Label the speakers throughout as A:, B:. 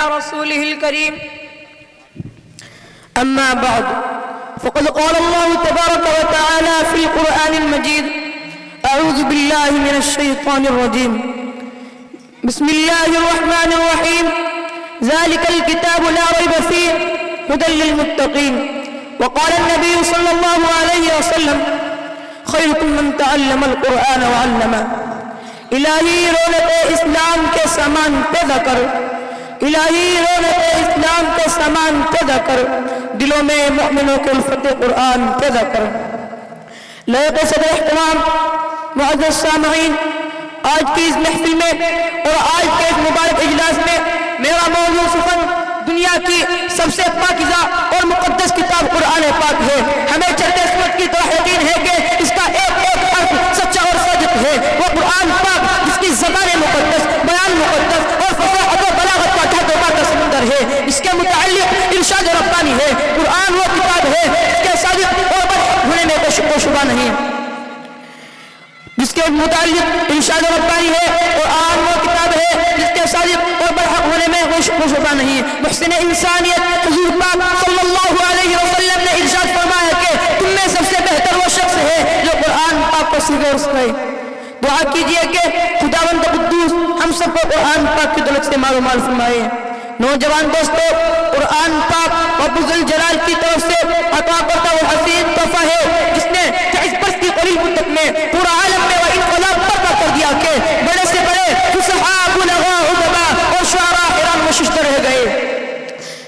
A: رسوله الكريم أما بعد فقد قال الله تبارك وتعالى في القرآن المجيد أعوذ بالله من الشيطان الرجيم بسم الله الرحمن الرحيم ذلك الكتاب لا ريب فيه هدى للمتقين وقال النبي صلى الله عليه وسلم خيركم من تعلم القرآن وعلمه الہی رونق اسلام کے سامان پیدا کر الہی رونق اسلام کے سامان پیدا کر دلوں میں مؤمنوں کے الفت قرآن پیدا کر لائق صدر احترام معزز سامعین آج کی اس محفل میں اور آج کے اس مبارک اجلاس میں میرا موضوع سخن دنیا کی سب سے پاکیزہ اور مقدس کتاب قرآن پاک ہے ہمیں چلتے سمجھ کی تو یقین ہے کہ اس کا ایک ایک حرف سچا اور صادق ہے وہ قرآن پاک جس کی زبان مقدس بیان مقدس اور فصاحت و بلاغت کا ٹھٹ و بات کا سمندر ہے اس کے متعلق ارشاد ربانی ہے قرآن وہ کتاب ہے جس کے صادق اور برحق ہونے میں کوئی شک و شبہ نہیں جس کے متعلق ارشاد ربانی ہے قرآن وہ کتاب ہے جس کے صادق اور برحق ہونے میں کوئی شک و شبہ نہیں محسن انسانیت حضور پاک صلی اللہ علیہ وسلم نے ارشاد فرمایا کہ تم میں سب سے بہتر وہ شخص ہے جو قرآن پاک کو سیکھے اور سکھائے دعا کیجئے کہ خداوند قدوس ہم سب کو قرآن پاک کی دولت سے مال فرمائے نوجوان دوستو قرآن پاک رب ذوالجلال کی طرف سے عطا کرتا وہ حسین تحفہ ہے جس نے 23 برس کی قلیل مدت میں پورا عالم میں وہ انقلاب برپا کر دیا کہ بڑے سے بڑے فصحاء بلغاء ادباء اور شعراء حیران و ششدر رہ گئے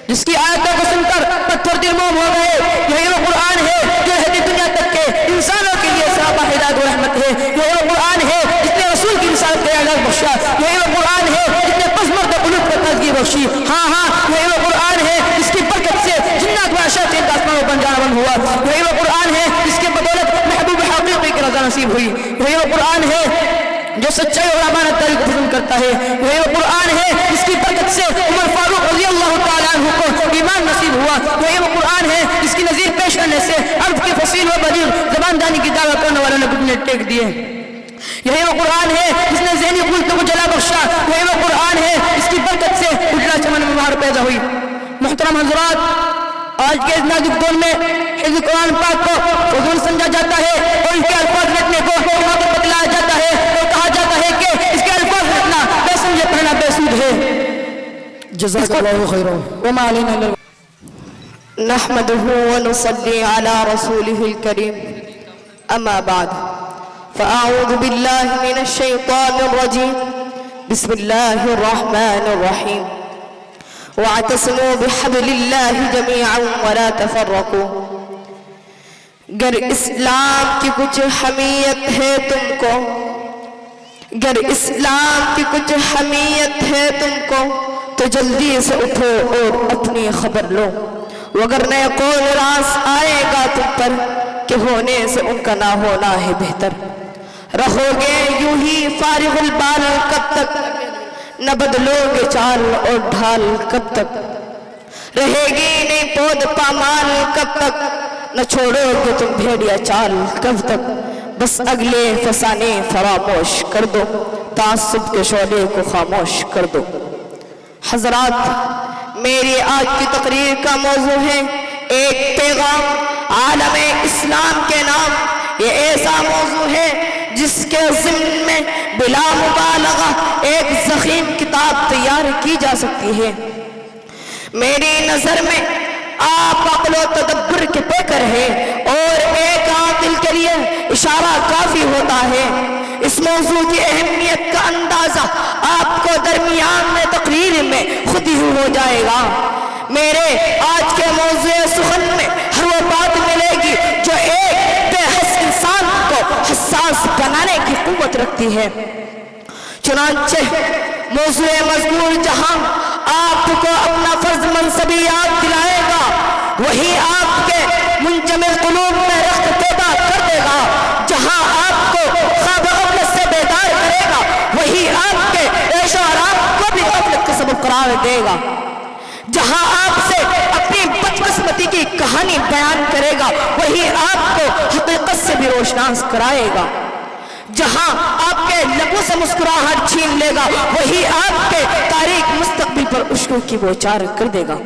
A: جس کی آیتوں کو سن کر پتھر دل موم ہو گئے یہی وہ قرآن ہے جو ہدی دنیا تک کے انسانوں کے لیے سراپا ہدایت و رحمت ہے یہی وہ قرآن ہے جس نے رسول کی رسالت کا اعلان بخشا یہی وہ قرآن ہے جس نے پسمرد قلوب کو تازگی بخشی ہاں یہی وہ قرآن ہے جس کی برکت سے جنات و شیاطین کا آسمان و بنجانا بند ہوا یہی وہ قرآن ہے جس کی بدولت محبوب حقیقی کی رضا نصیب ہوئی یہی وہ قرآن ہے جو سچائی اور امانت داری کو پسند کرتا ہے یہی وہ قرآن ہے جس کی برکت سے عمر فاروق رضی اللہ تعالیٰ عنہ کو ایمان نصیب ہوا یہی وہ قرآن ہے جس کی نظیر پیش کرنے سے عرب کی فصیل و بلیغ زبان دانی کی دعویٰ کرنے والوں نے گھٹنے ٹیک دیے یہی وہ قرآن ہے جس نے ذہنی قوتوں کو جلا بخشا یہی وہ قرآن ہے جس کی برکت سے اجلا چمن میں بہار پیدا ہوئی محترم حضرات آج کے اس نازک دور میں حفظ قرآن پاک کو فضول سمجھا جاتا ہے اور اس کے الفاظ رٹنے کو حماقت بتلایا جاتا ہے اور کہا جاتا ہے کہ اس کے الفاظ رٹنا بے سمجھے پڑھنا بے سود ہے جزاک اللہ خیرا وما علینا
B: نحمده ونصلي على رسوله الكريم اما بعد فاعوذ بالله من الشيطان الرجيم بسم الله الرحمن الرحيم واعتصموا بحبل الله جميعا ولا تفرقوا گر اسلام کی کچھ حمیت ہے تم کو گر اسلام کی کچھ حمیت ہے تم کو تو جلدی سے اٹھو اور اپنی خبر لو وگرنہ قول راس آئے گا تم پر کہ ہونے سے ان کا نہ ہونا ہے بہتر رہو گے یوں ہی فارغ البال کب تک نہ بدلو گے چال اور ڈھال کب تک رہے گی نہیں پود پامال کب تک نہ چھوڑو گے تم بھیڑیا چال کب تک بس اگلے فسانے فراموش کر دو تعصب کے شعلے کو خاموش کر دو حضرات میری آج کی تقریر کا موضوع ہے ایک پیغام عالم اسلام کے نام یہ ایسا موضوع ہے جس کے ضمن میں بلا مبالغہ ایک ضخیم کتاب تیار کی جا سکتی ہے میری نظر میں آپ عقل و تدبر کے پیکر ہیں اور ایک عاقل کے لیے اشارہ کافی ہوتا ہے اس موضوع کی اہمیت کا اندازہ آپ کو درمیان میں تقریر میں خود ہی ہو جائے گا میرے آج کے موضوع سخن میں ہر وہ بات ملے گی جو ایک بے حس انسان کو حساس بنانے کی قوت رکھتی ہے چنانچہ موضوع مذکور جہاں آپ کو اپنا فرض منصبی یاد دلائے گا وہی آپ کے منجمد قلوب میں رخت پیدا کر دے گا جہاں آپ کو خواب غفلت سے بیدار کرے گا وہی آپ کے عیش و آرام کو بھی غفلت کا سبب قرار دے گا جہاں آپ سے اپنی بدقسمتی کی کہانی بیان کرے گا وہی آپ کو حقیقت سے بھی روشناس کرائے گا جہاں آپ کے لبوں سے مسکراہٹ چھین لے گا وہی آپ کے تاریک مستقبل پر اشکوں کی بوچھار کر دے گا۔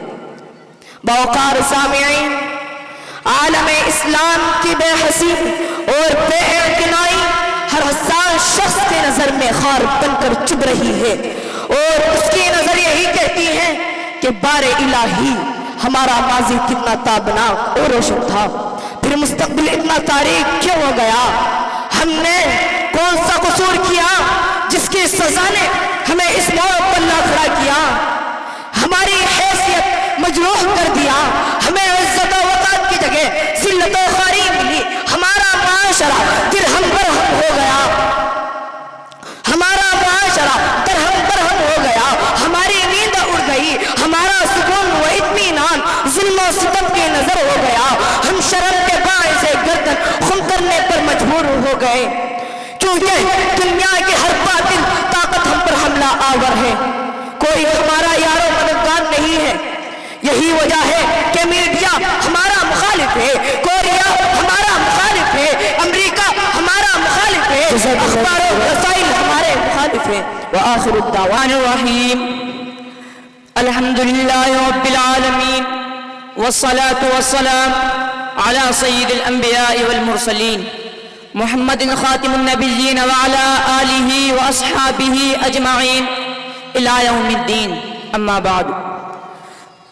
B: باوقار سامعین، عالم اسلام کی بے حسی اور بے اعتنائی ہر حساس شخص کی نظر میں خار بن کر چبھ رہی ہے، اور اس کی نظر یہی کہتی ہے کہ بار الہی ہمارا ماضی کتنا تابناک اور روشن تھا، پھر مستقبل اتنا تاریک کیوں ہو گیا؟ ہم نے کون سا قصور کیا جس کی سزا نے ہمیں اس موڑ پر لا کھڑا کیا؟ ہماری حیثیت مجروح کر دیا، ہمیں عزت و وقار کی جگہ ذلت و خواری ملی، ہمارا معاشرہ درہم برہم ہو گیا، ہمارا معاشرہ درہم برہم ہو گیا، ہماری نیند اڑ گئی، ہمارا سکون و اطمینان ظلم و ستم کی نظر ہو گیا، ہم شرم کے باعث گردن خم کرنے پر مجبور ہو گئے، کیونکہ دنیا کی ہر باطل طاقت ہم پر حملہ آور ہے، کوئی ہمارا یار و مددگار نہیں ہے۔ یہی وجہ ہے کہ میڈیا ہمارا مخالف ہے، کوریا ہمارا مخالف ہے، امریکہ ہمارا مخالف ہے، اخبار و رسائل ہمارے مخالف ہے۔ وآخر الدعوان
A: الرحیم الحمد للہ رب العالمین والصلاة والسلام على سید الانبیاء والمرسلین محمد خاتم النبیین وعلى آلہ واصحابہ اجمعین الی یوم الدین، اما بعد۔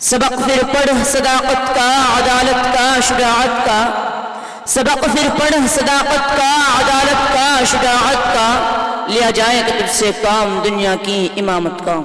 A: سبق پھر پڑھ صداقت کا، عدالت کا، شجاعت کا، سبق پھر پڑھ صداقت کا، عدالت کا، شجاعت کا، لیا جائے کہ تجھ سے کام دنیا کی امامت کا۔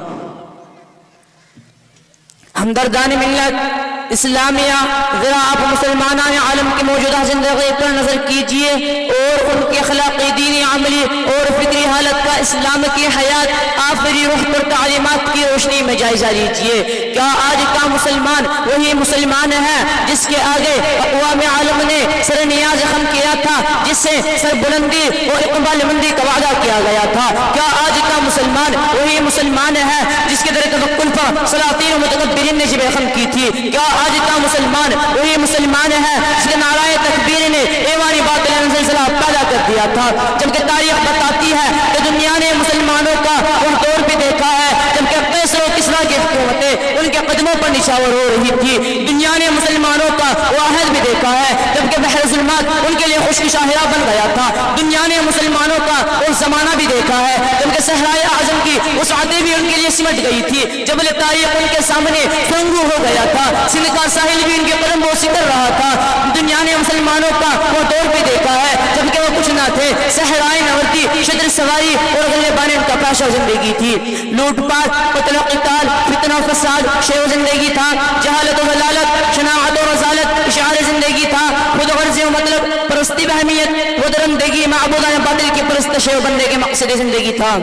A: ہمدردان ملت اسلامیہ، ذرا آپ مسلمانان عالم کی موجودہ زندگی پر نظر کیجئے اور ان کی اخلاقی، دینی، عملی اور فکری حالت کا اسلام کی حیات آفری روح پر تعلیمات کی روشنی میں جائزہ لیجئے۔ کیا آج کا مسلمان وہی مسلمان ہے جس کے آگے اقوام عالم نے سر نیاز خم کیا تھا، جس سے سر بلندی اور اقبال مندی کا وعدہ کیا گیا تھا؟ کیا آج کا مسلمان وہی مسلمان ہے جس کے در توکل پر سلاطین و متکبرین نے جبہ خم کی تھی؟ کیا آج کا مسلمان وہی مسلمان ہے جس کے نعرہ تکبیر نے ایوانی باطل سلسلہ پیدا کر دیا تھا؟ جبکہ تاریخ بتاتی ہے کہ دنیا نے مسلمانوں کا وہ دور بھی دیکھا ہے جبکہ قیصر و کسریٰ کی حکومتیں ان کے قدموں پر نشاور ہو رہی تھی، دنیا نے مسلمانوں کا وہ عہد بھی دیکھا ہے جبکہ بحر ظلمات ان کے لیے خشک شاہراہ بن گیا تھا، دنیا نے مسلمانوں کا وہ زمانہ بھی دیکھا ہے جبکہ صحرائے اعظم کی وسعتیں بھی ان کے لیے سمٹ گئی تھی، جبل تاریخ ان کے سامنے فرنگو ہو گیا تھا، سندھ کا ساحل بھی ان کے قدم بوسی کر رہا تھا، دنیا نے مسلمانوں کا وہ دور بھی دیکھا ہے جبکہ وہ کچھ نہ تھے، صحرائے نورتی، شتر سواری اور غلبان ان کا پیشہ زندگی تھی، لوٹ پاٹ، قتل و قتال، فتنہ و فساد شیو زندگی تھا، جہالت و ضلالت، شناعت و رذالت اشعار زندگی تھا، خود غرضی و مطلب پرستی بہمیت و درندگی معبودان باطل کی پرست شیو بننے کے مقصد زندگی تھا۔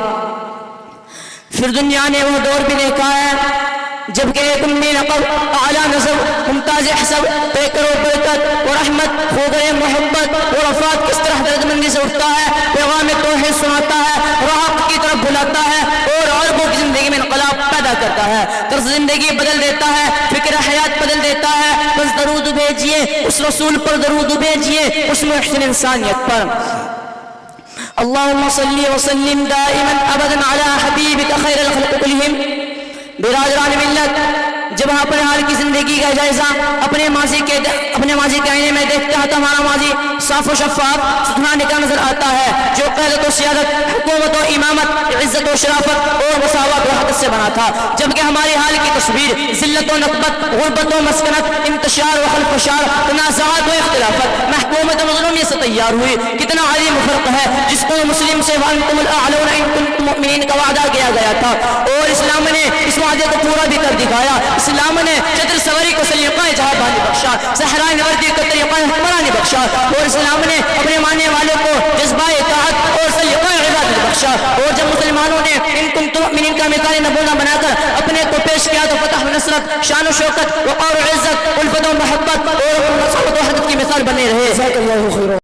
A: پھر دنیا نے وہ دور بھی دیکھا ہے جبکہ ایک امی نقب، اعلیٰ نصب، ممتاز حسب، پیکر و برکت و رحمت، خوگر محبت و رفات کس طرح درد مندی سے اٹھتا ہے، پیغام توحید سناتا ہے، راہ حق کی طرف بلاتا ہے اور عربوں کی زندگی میں انقلاب پیدا کرتا ہے، طرز زندگی بدل دیتا ہے، فکر حیات بدل دیتا ہے۔ بس درود بھیجئے اس رسول پر، درود بھیجئے اس محسن انسانیت پر۔ اللہم صلی وسلم دائما ابدا علی حبیبک خیر الخلق کلہم۔ برادران ملت، جب اپنے حال کی زندگی کا جائزہ اپنے ماضی کے آئینے میں دیکھتا ہے تو ہمارا ماضی صاف و شفاف ستھرا نکلا نظر آتا ہے، جو قیادت و سیادت، حکومت و امامت، عزت و شرافت اور مساوات و حدث سے بنا تھا، جبکہ ہماری حال کی تصویر ذلت و نقبت، غربت و مسکنت، انتشار و خلفشار، تنازعات و اختلافت، محکومت و مظلومیت سے تیار ہوئی۔ کتنا عظیم فرق ہے جس کو مسلم سے وانتم الاعلون ان کنتم مؤمنین کا وعدہ کیا گیا تھا، اور اسلام نے اس وعدے کو پورا بھی کر دکھایا۔ اسلام نے چتر سواری کو سلیقہ جہادانی بخشا، صحرائے نوردی کو طریقہ حکمرانی بخشا، اور اسلام نے اپنے ماننے والوں کو جذبہ اطاعت اور سلیقہ عبادت بخشا، اور جب مسلمانوں نے ان کنتم مؤمنین کا مثال نمونہ بنا کر اپنے کو پیش کیا تو فتح و نصرت، شان و شوکت، وقار و عزت، الفت و محبت اور نصرت و حدت کی مثال بنے رہے۔